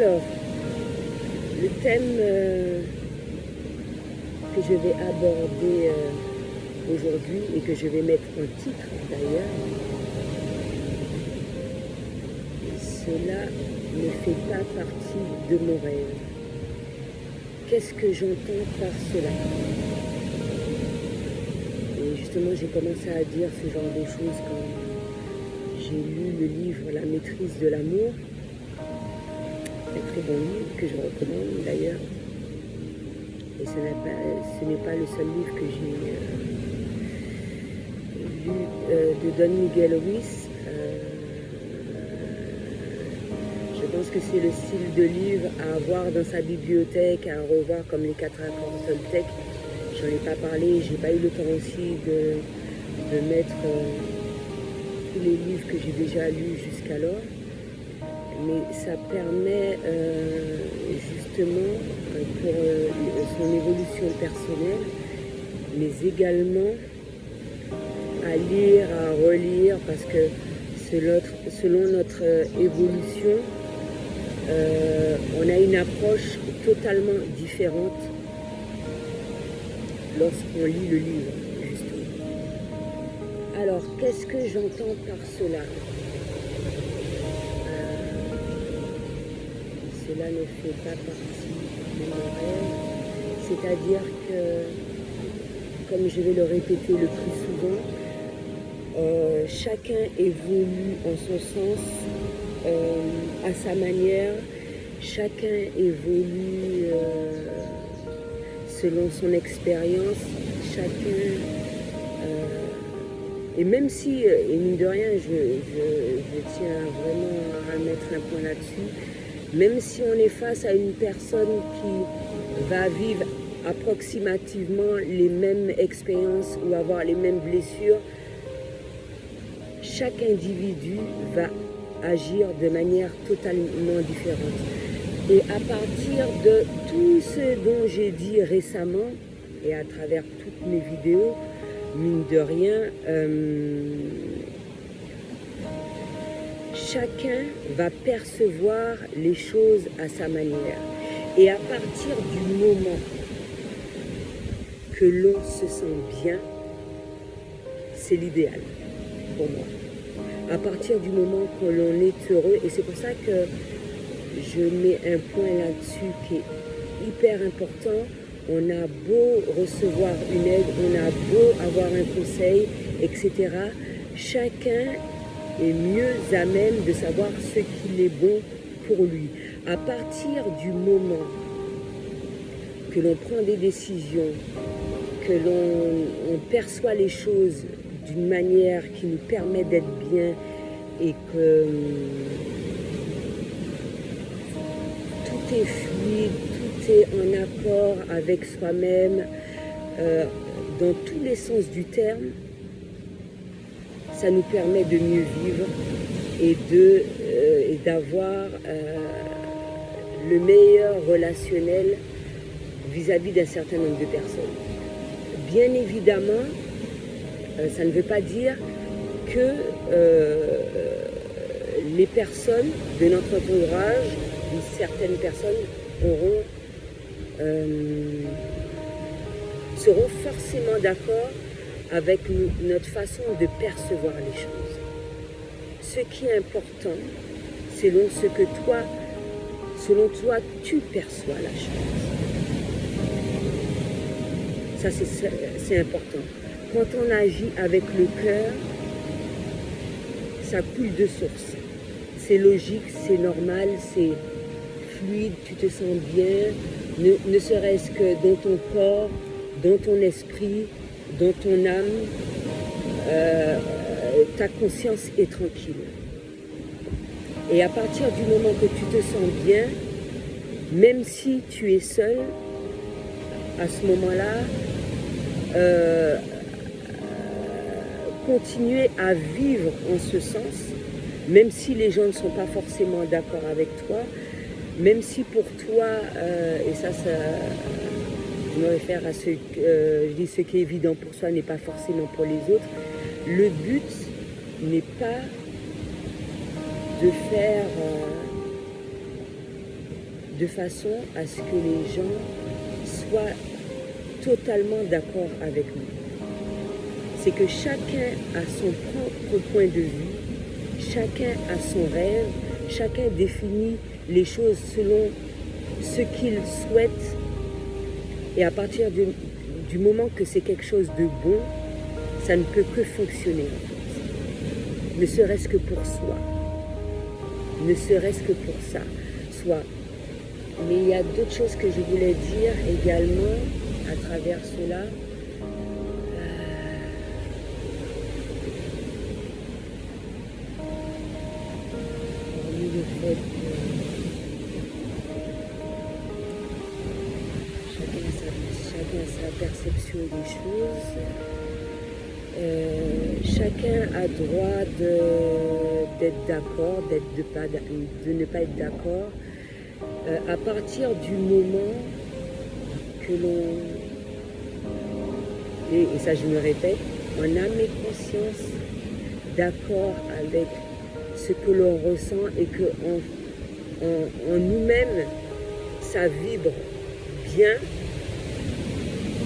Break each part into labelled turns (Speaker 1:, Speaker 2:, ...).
Speaker 1: Alors, le thème que je vais aborder aujourd'hui et que je vais mettre en titre d'ailleurs, cela ne fait pas partie de mon rêve. Qu'est-ce que j'entends par cela? Et justement, j'ai commencé à dire ce genre de choses quand j'ai lu le livre La maîtrise de l'amour. Un très bon livre que je recommande d'ailleurs. Et ce n'est pas le seul livre que j'ai lu de Don Miguel Ruiz. Je pense que c'est le style de livre à avoir dans sa bibliothèque, à revoir comme les 4 accords Toltec. J'en ai pas parlé, j'ai pas eu le temps aussi de mettre tous les livres que j'ai déjà lus jusqu'alors. Mais ça permet justement pour son évolution personnelle, mais également à lire, à relire, parce que selon notre évolution, on a une approche totalement différente lorsqu'on lit le livre, justement. Alors, qu'est-ce que j'entends par cela? Cela ne fait pas partie de mon rêve, c'est-à-dire que, comme je vais le répéter le plus souvent, chacun évolue en son sens, à sa manière, chacun évolue selon son expérience, chacun... et même si, et mine de rien, je tiens vraiment à mettre un point là-dessus, même si on est face à une personne qui va vivre approximativement les mêmes expériences ou avoir les mêmes blessures, chaque individu va agir de manière totalement différente. Et à partir de tout ce dont j'ai dit récemment, et à travers toutes mes vidéos, mine de rien, chacun va percevoir les choses à sa manière. Et à partir du moment que l'on se sent bien, c'est l'idéal pour moi. À partir du moment que l'on est heureux, et c'est pour ça que je mets un point là-dessus qui est hyper important. On a beau recevoir une aide, on a beau avoir un conseil, etc. Chacun est mieux à même de savoir ce qu'il est bon pour lui. À partir du moment que l'on prend des décisions, que l'on perçoit les choses d'une manière qui nous permet d'être bien et que tout est fluide, tout est en accord avec soi-même, dans tous les sens du terme, ça nous permet de mieux vivre et d'avoir le meilleur relationnel vis-à-vis d'un certain nombre de personnes. Bien évidemment, ça ne veut pas dire que les personnes de notre entourage, certaines personnes seront forcément d'accord avec notre façon de percevoir les choses. Ce qui est important, selon ce que toi, selon toi, tu perçois la chose. Ça, c'est important. Quand on agit avec le cœur, ça coule de source. C'est logique, c'est normal, c'est fluide, tu te sens bien, ne serait-ce que dans ton corps, dans ton esprit, dans ton âme, ta conscience est tranquille. Et à partir du moment que tu te sens bien, même si tu es seul, à ce moment-là, continuer à vivre en ce sens, même si les gens ne sont pas forcément d'accord avec toi, même si pour toi, et ça je me réfère à ce qui est évident pour soi n'est pas forcément pour les autres, le but n'est pas de faire de façon à ce que les gens soient totalement d'accord avec nous. C'est que chacun a son propre point de vue, chacun a son rêve, chacun définit les choses selon ce qu'il souhaite. Et à partir du moment que c'est quelque chose de bon, ça ne peut que fonctionner, ne serait-ce que pour soi, ne serait-ce que pour ça, soit. Mais il y a d'autres choses que je voulais dire également à travers cela. Hormis le fait que chacun a sa perception des choses. Chacun a droit d'être d'accord, de ne pas être d'accord. À partir du moment que l'on, et ça je me répète, en âme et conscience, d'accord avec ce que l'on ressent et que en nous-mêmes, ça vibre bien,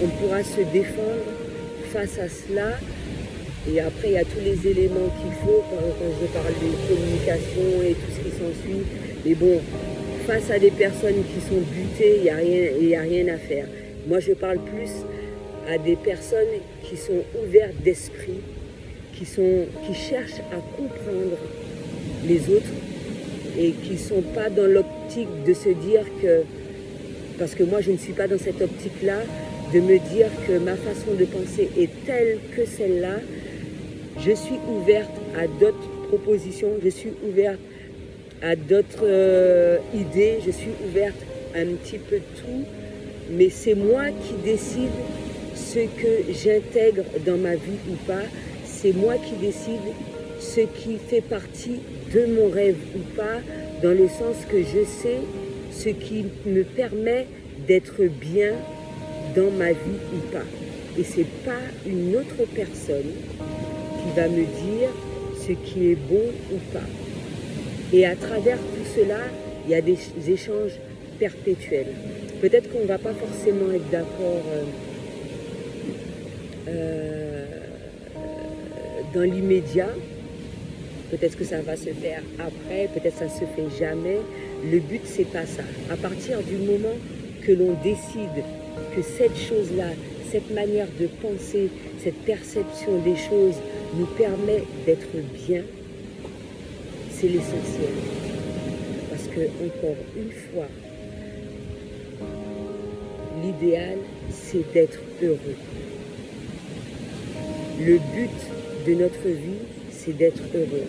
Speaker 1: on pourra se défendre face à cela. Et après, il y a tous les éléments qu'il faut quand je parle de communication et tout ce qui s'ensuit. Mais bon, face à des personnes qui sont butées, il n'y a rien à faire. Moi, je parle plus à des personnes qui sont ouvertes d'esprit, qui cherchent à comprendre les autres et qui ne sont pas dans l'optique de se dire que, parce que moi, je ne suis pas dans cette optique-là, de me dire que ma façon de penser est telle que celle-là. Je suis ouverte à d'autres propositions, je suis ouverte à d'autres idées, je suis ouverte à un petit peu de tout, mais c'est moi qui décide ce que j'intègre dans ma vie ou pas, c'est moi qui décide ce qui fait partie de mon rêve ou pas, dans le sens que je sais ce qui me permet d'être bien dans ma vie ou pas. Et c'est pas une autre personne qui va me dire ce qui est bon ou pas. Et à travers tout cela, il y a des échanges perpétuels. Peut-être qu'on ne va pas forcément être d'accord dans l'immédiat. Peut-être que ça va se faire après, peut-être que ça ne se fait jamais. Le but, c'est pas ça. À partir du moment que l'on décide que cette chose-là, cette manière de penser, cette perception des choses nous permet d'être bien, c'est l'essentiel. Parce que, encore une fois, l'idéal, c'est d'être heureux. Le but de notre vie, c'est d'être heureux.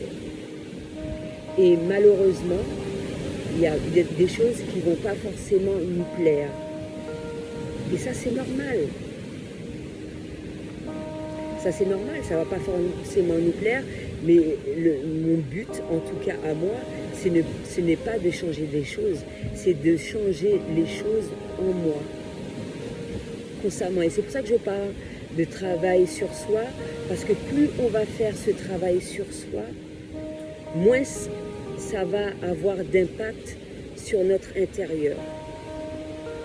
Speaker 1: Et malheureusement, il y a des choses qui ne vont pas forcément nous plaire. Et ça, c'est normal. Ça, c'est normal, ça ne va pas forcément nous plaire, mais mon but, en tout cas à moi, ce n'est pas de changer des choses, c'est de changer les choses en moi, constamment. Et c'est pour ça que je parle de travail sur soi, parce que plus on va faire ce travail sur soi, moins ça va avoir d'impact sur notre intérieur.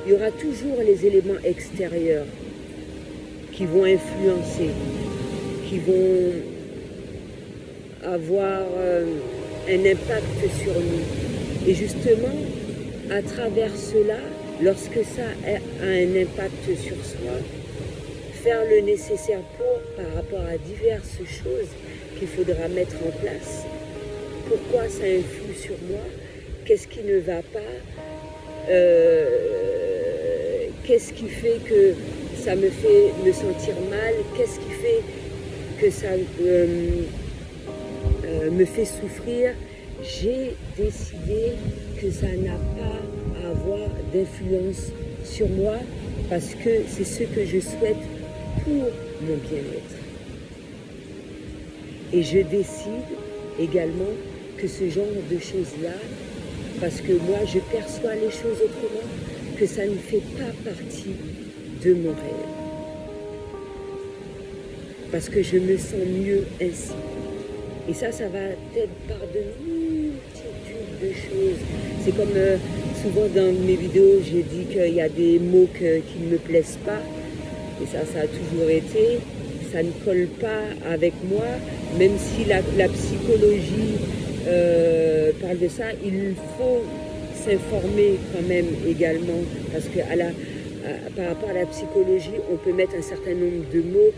Speaker 1: Il y aura toujours les éléments extérieurs qui vont influencer, qui vont avoir un impact sur nous. Et justement, à travers cela, lorsque ça a un impact sur soi, faire le nécessaire par rapport à diverses choses qu'il faudra mettre en place. Pourquoi ça influe sur moi? Qu'est-ce qui ne va pas? Qu'est-ce qui fait que ça me fait me sentir mal? Qu'est-ce qui fait que ça me fait souffrir? J'ai décidé que ça n'a pas à avoir d'influence sur moi parce que c'est ce que je souhaite pour mon bien-être. Et je décide également que ce genre de choses-là, parce que moi je perçois les choses autrement, que ça ne fait pas partie de mon rêve. Parce que je me sens mieux ainsi. Et ça va être par de multitudes de choses. C'est comme souvent dans mes vidéos, j'ai dit qu'il y a des mots qui ne me plaisent pas. Et ça a toujours été. Ça ne colle pas avec moi, même si la psychologie parle de ça. Il faut s'informer quand même également, parce que par rapport à la psychologie, on peut mettre un certain nombre de mots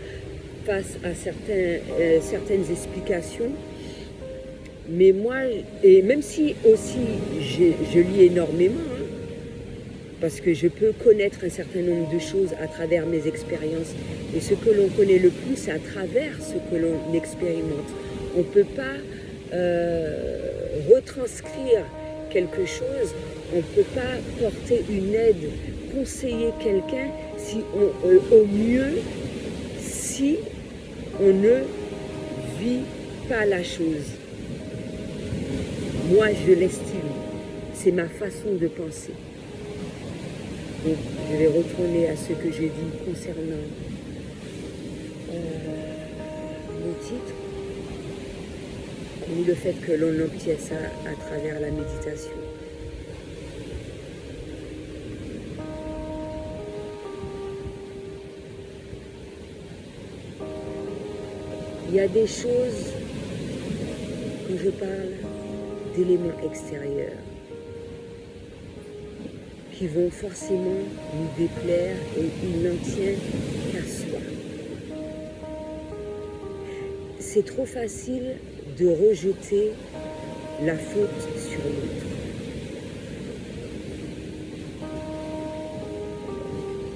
Speaker 1: face à certaines explications. Mais moi, et même si aussi je lis énormément, hein, parce que je peux connaître un certain nombre de choses à travers mes expériences, et ce que l'on connaît le plus, c'est à travers ce que l'on expérimente. On ne peut pas retranscrire quelque chose, on ne peut pas porter une aide, conseiller quelqu'un au mieux si on ne vit pas la chose. Moi, je l'estime. C'est ma façon de penser. Donc, je vais retourner à ce que j'ai dit concernant mon titre, ou le fait que l'on obtient ça à travers la méditation. Il y a des choses, quand je parle d'éléments extérieurs, qui vont forcément nous déplaire et il n'en tient qu'à soi. C'est trop facile de rejeter la faute sur l'autre.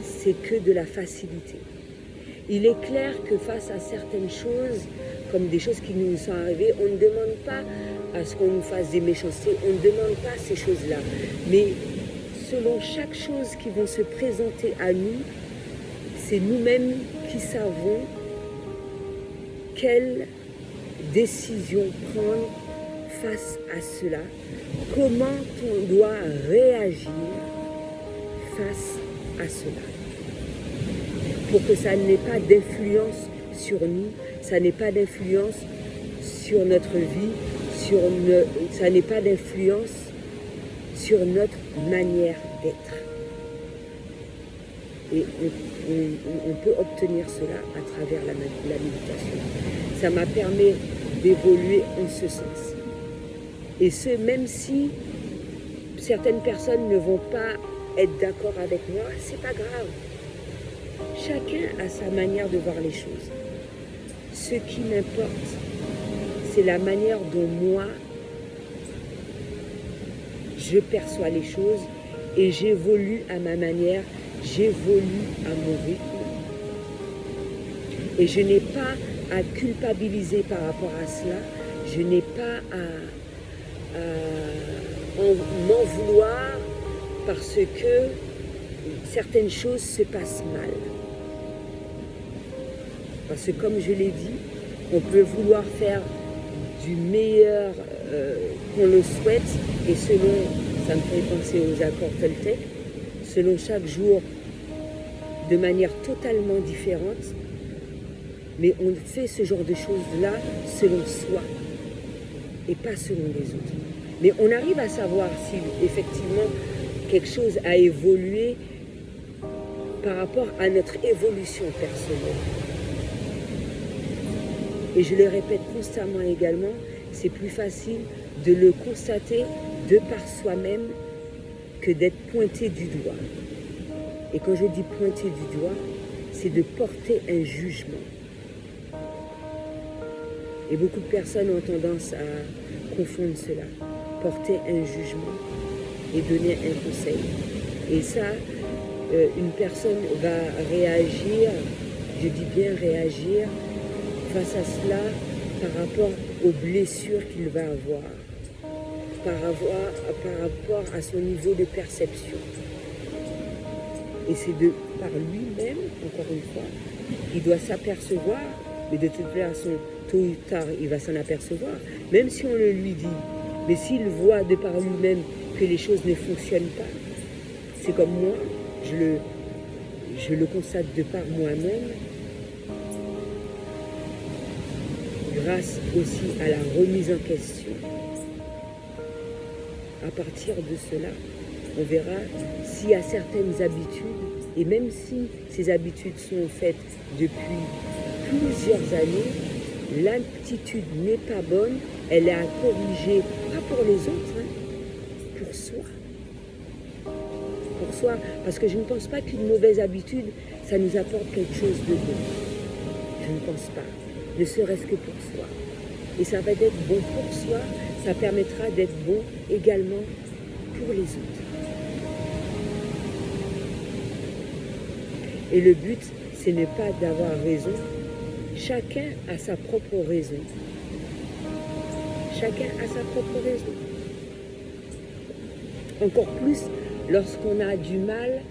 Speaker 1: C'est que de la facilité. Il est clair que face à certaines choses, comme des choses qui nous sont arrivées, on ne demande pas à ce qu'on nous fasse des méchancetés, on ne demande pas ces choses-là. Mais selon chaque chose qui va se présenter à nous, c'est nous-mêmes qui savons quelle décision prendre face à cela, comment on doit réagir face à cela, pour que ça n'ait pas d'influence sur nous, ça n'ait pas d'influence sur notre vie, ça n'ait pas d'influence sur notre manière d'être. Et on peut obtenir cela à travers la méditation. Ça m'a permis d'évoluer en ce sens. Et ce, même si certaines personnes ne vont pas être d'accord avec moi, c'est pas grave. Chacun a sa manière de voir les choses. Ce qui m'importe, c'est la manière dont moi, je perçois les choses et j'évolue à ma manière, j'évolue à mon rythme. Et je n'ai pas à culpabiliser par rapport à cela, je n'ai pas à m'en vouloir parce que certaines choses se passent mal. Parce que comme je l'ai dit, on peut vouloir faire du meilleur qu'on le souhaite, et selon, ça me fait penser aux accords Toltec, selon chaque jour de manière totalement différente, mais on fait ce genre de choses-là selon soi et pas selon les autres. Mais on arrive à savoir si effectivement quelque chose a évolué par rapport à notre évolution personnelle. Et je le répète constamment également, c'est plus facile de le constater de par soi-même que d'être pointé du doigt. Et quand je dis pointer du doigt, c'est de porter un jugement. Et beaucoup de personnes ont tendance à confondre cela. Porter un jugement et donner un conseil. Et ça, une personne va réagir, je dis bien réagir, face à cela par rapport aux blessures qu'il va avoir, par rapport à son niveau de perception. Et c'est par lui-même, encore une fois, il doit s'apercevoir, mais de toute façon, tôt ou tard, il va s'en apercevoir, même si on le lui dit. Mais s'il voit de par lui-même que les choses ne fonctionnent pas, c'est comme moi, je le constate de par moi-même, grâce aussi à la remise en question. À partir de cela, on verra s'il y a certaines habitudes, et même si ces habitudes sont faites depuis plusieurs années, l'aptitude n'est pas bonne, elle est à corriger, pas pour les autres, hein, pour soi. Pour soi, parce que je ne pense pas qu'une mauvaise habitude, ça nous apporte quelque chose de bon. Je ne pense pas, ne serait-ce que pour soi. Et ça va être bon pour soi, ça permettra d'être bon également pour les autres. Et le but, ce n'est pas d'avoir raison. Chacun a sa propre raison. Chacun a sa propre raison. Encore plus lorsqu'on a du mal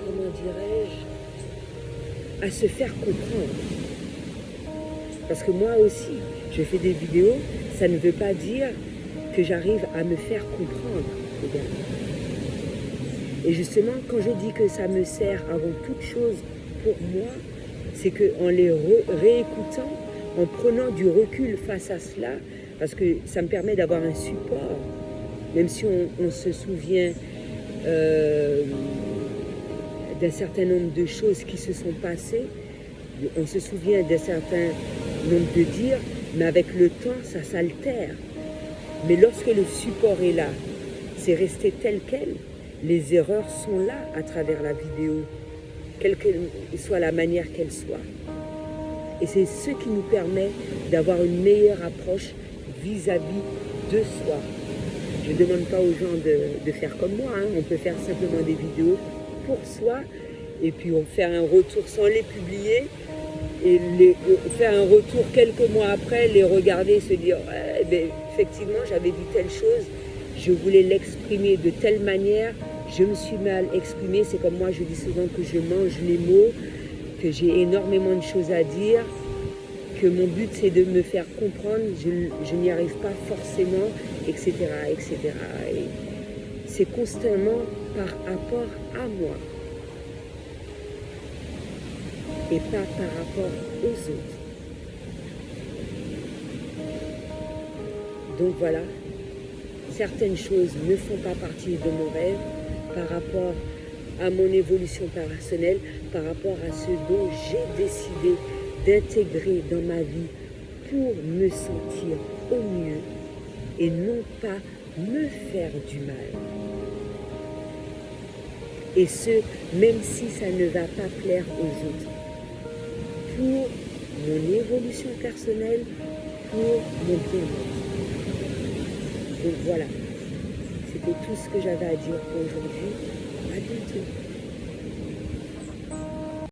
Speaker 1: comment dirais-je, à se faire comprendre. Parce que moi aussi, je fais des vidéos, ça ne veut pas dire que j'arrive à me faire comprendre également. Et justement, quand je dis que ça me sert avant toute chose pour moi, c'est qu'en les réécoutant, en prenant du recul face à cela, parce que ça me permet d'avoir un support, même si on se souvient d'un certain nombre de choses qui se sont passées, on se souvient d'un certain nombre de dires, mais avec le temps, ça s'altère. Mais lorsque le support est là, c'est resté tel quel, les erreurs sont là à travers la vidéo, quelle que soit la manière qu'elle soit. Et c'est ce qui nous permet d'avoir une meilleure approche vis-à-vis de soi. Je ne demande pas aux gens de faire comme moi, hein. On peut faire simplement des vidéos pour soi, et puis on fait un retour sans les publier, et faire un retour quelques mois après, les regarder et se dire ouais, ben, effectivement j'avais dit telle chose, je voulais l'exprimer de telle manière, je me suis mal exprimée. C'est comme moi je dis souvent que je mange les mots, que j'ai énormément de choses à dire, que mon but c'est de me faire comprendre, je n'y arrive pas forcément, etc. etc. Et c'est constamment par rapport à moi et pas par rapport aux autres. Donc voilà, certaines choses ne font pas partie de mon rêve par rapport à mon évolution personnelle, par rapport à ce dont j'ai décidé d'intégrer dans ma vie pour me sentir au mieux et non pas me faire du mal. Et ce, même si ça ne va pas plaire aux autres. Pour mon évolution personnelle, pour mon bien-être. Donc voilà, c'était tout ce que j'avais à dire pour aujourd'hui. À bientôt.